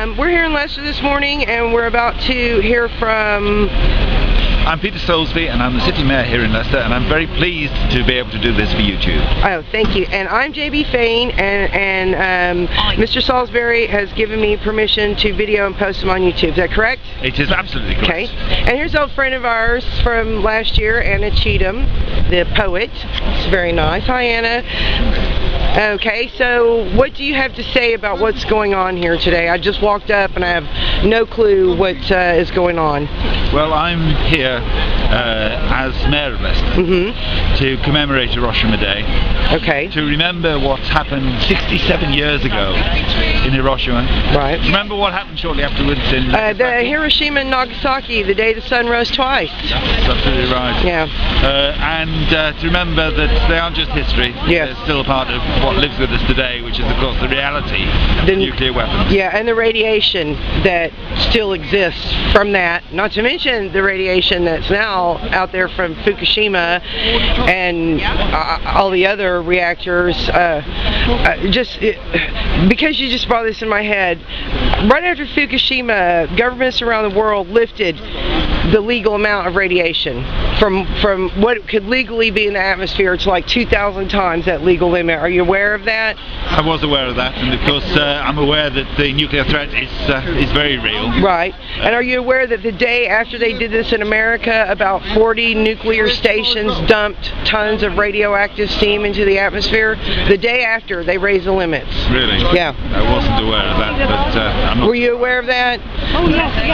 We're here in Leicester this morning, and we're about to hear from... I'm Peter Soulsby, and I'm the City Mayor here in Leicester, and I'm very pleased to be able to do this for YouTube. Oh, thank you. And I'm JB Fain, and Mr. Salisbury has given me permission to video and post them on YouTube. Is that correct? It is absolutely correct. Okay. And here's an old friend of ours from last year, Anna Cheatham, the poet. It's very nice. Hi, Anna. Okay, so what do you have to say about what's going on here today? I just walked up and I have no clue what is going on. Well, I'm here as Mayor of Leicester to commemorate Hiroshima Day. Okay. To remember what's happened 67 years ago in Hiroshima. Right. Remember what happened shortly afterwards in the Hiroshima and Nagasaki, the day the sun rose twice. That's absolutely right. Yeah. And to remember that they aren't just history. Yes. They're still a part of what lives with us today, which is of course the reality of nuclear weapons. Yeah, and the radiation that still exists from that, not to mention the radiation that's now out there from Fukushima and all the other reactors. Because you just brought this in my head, right after Fukushima, governments around the world lifted the legal amount of radiation from what could legally be in the atmosphere to like 2,000 times that legal limit. Are you aware of that? I was aware of that, and of course I'm aware that the nuclear threat is very real. Right. And are you aware that the day after they did this in America, about 40 nuclear stations dumped tons of radioactive steam into the atmosphere? The day after, they raised the limits. Really? Yeah. I wasn't aware of that, but I'm not... Were you aware of that? Oh,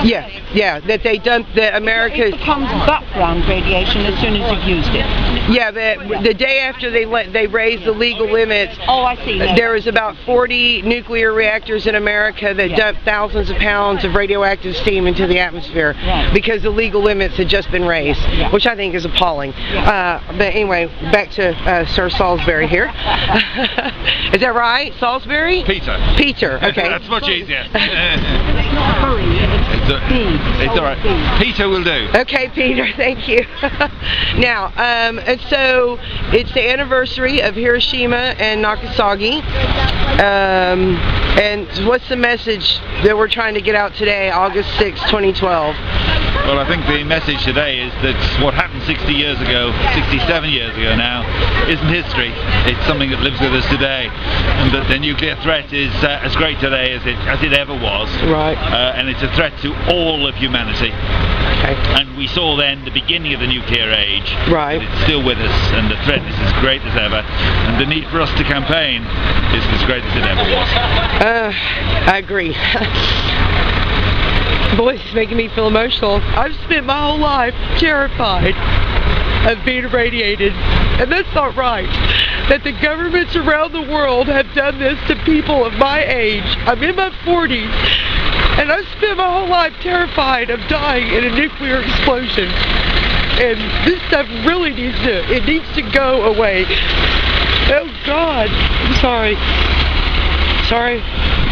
yes. Yeah, that they dumped the America... It becomes background radiation as soon as you've used it. Yeah, the day after they raised the legal limits, oh, I see. There was about 40 nuclear reactors in America that dumped thousands of pounds of radioactive steam into the atmosphere because the legal limits had just been raised, which I think is appalling. But anyway, back to Sir Salisbury here. Is that right? Salisbury? Peter. Peter, okay. That's much easier. It's all right. Peter will do. Okay, Peter, thank you. Now, and so it's the anniversary of Hiroshima and Nagasaki. And what's the message that we're trying to get out today, August 6, 2012? Well, I think the message today is that what happened 60 years ago, 67 years ago now, isn't history. It's something that lives with us today, and that the nuclear threat is as great today as it ever was. Right. And it's a threat to all of humanity. Okay. And we saw then the beginning of the nuclear age. Right. It's still with us, and the threat is as great as ever, and the need for us to campaign is as great as it ever was. I agree. Boy, it's making me feel emotional. I've spent my whole life terrified of being irradiated, and that's not right. That the governments around the world have done this to people of my age. I'm in my 40s, and I've spent my whole life terrified of dying in a nuclear explosion. And this stuff really needs to go away. Oh God, I'm sorry. Sorry,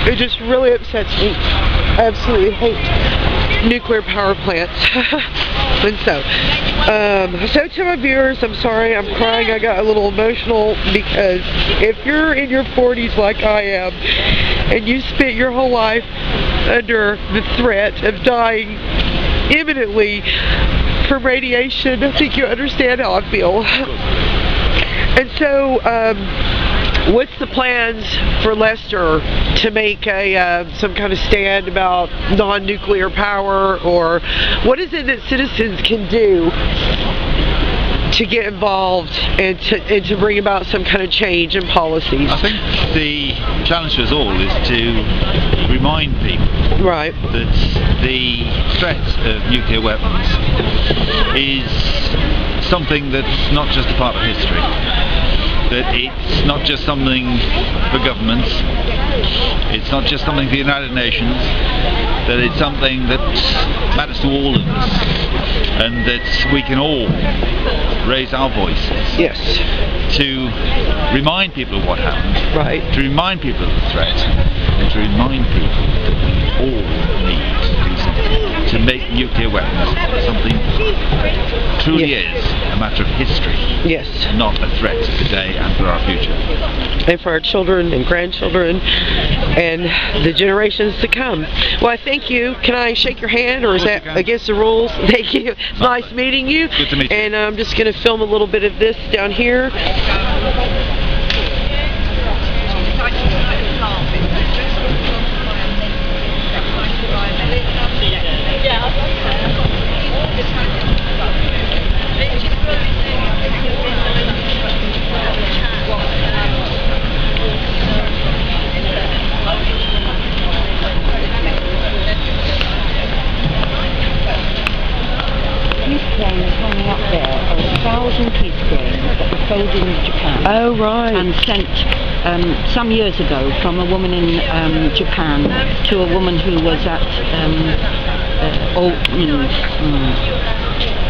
it just really upsets me. I absolutely hate nuclear power plants. And so to my viewers, I'm sorry, I'm crying. I got a little emotional because if you're in your 40s like I am, and you spent your whole life under the threat of dying imminently from radiation, I think you understand how I feel. And so, what's the plans for Leicester to make some kind of stand about non-nuclear power, or what is it that citizens can do to get involved and to bring about some kind of change in policies? I think the challenge for us all is to remind people that the threat of nuclear weapons is something that's not just a part of history. That it's not just something for governments, it's not just something for the United Nations, that it's something that matters to all of us, and that we can all raise our voices. Yes. To remind people of what happened. Right. To remind people of the threat, and to remind people that we all need to do something to make nuclear weapons something that truly is a matter of history. Yes. Not a threat to today and for our future. And for our children and grandchildren and the generations to come. Well, I thank you. Can I shake your hand, or is that against the rules? Thank you. It's nice meeting you. Good to meet you. And I'm just going to film a little bit of this down here. Hanging up there are 1,000 peace grains that were sold in Japan. Oh, right. And sent some years ago from a woman in Japan to a woman who was at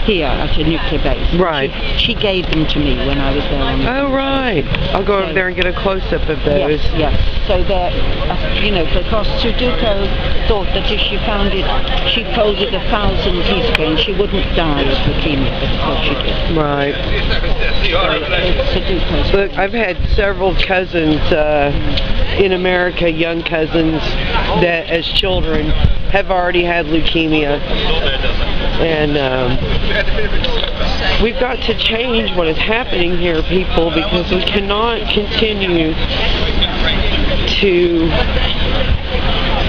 here at a nuclear base. Right. She gave them to me when I was there. Oh, right. I'll go over there and get a close-up of those. Yes. So they're, because Sudoku thought that if she found it, she folded 1,000 peace grains, she wouldn't die of leukemia, but of course she did. Right. So Look, I've had several cousins in America, young cousins, that as children have already had leukemia. And we've got to change what is happening here, people, because we cannot continue to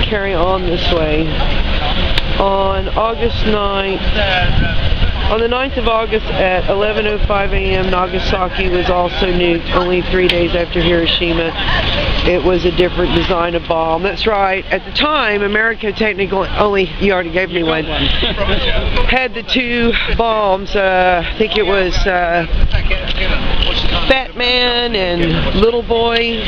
carry on this way. On August 9th, on the 9th of August at 11:05 a.m., Nagasaki was also nuked, only 3 days after Hiroshima. It was a different design of bomb. That's right. At the time, America technically you already gave me one, had the two bombs. I think it was Fat Man and Little Boy.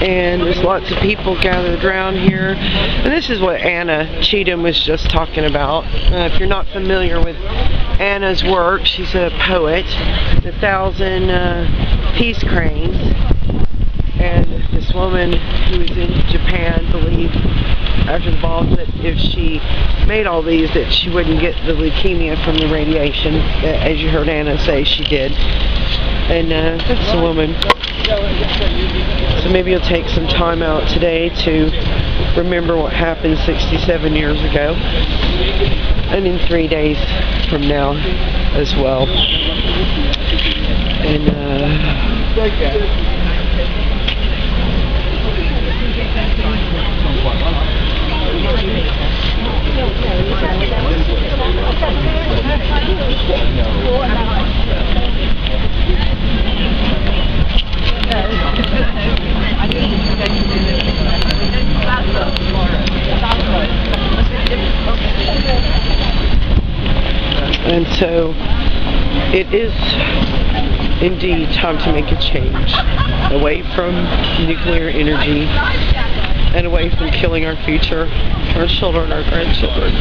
And there's lots of people gathered around here. And this is what Anna Cheatham was just talking about. If you're not familiar with Anna's work, she's a poet. 1,000 peace cranes. And this woman who was in Japan believed after the bombs that if she made all these that she wouldn't get the leukemia from the radiation. As you heard Anna say, she did. And that's a woman. So maybe you'll take some time out today to remember what happened 67 years ago. And in 3 days from now as well. And And so it is indeed time to make a change away from nuclear energy and away from killing our future, our children, our grandchildren.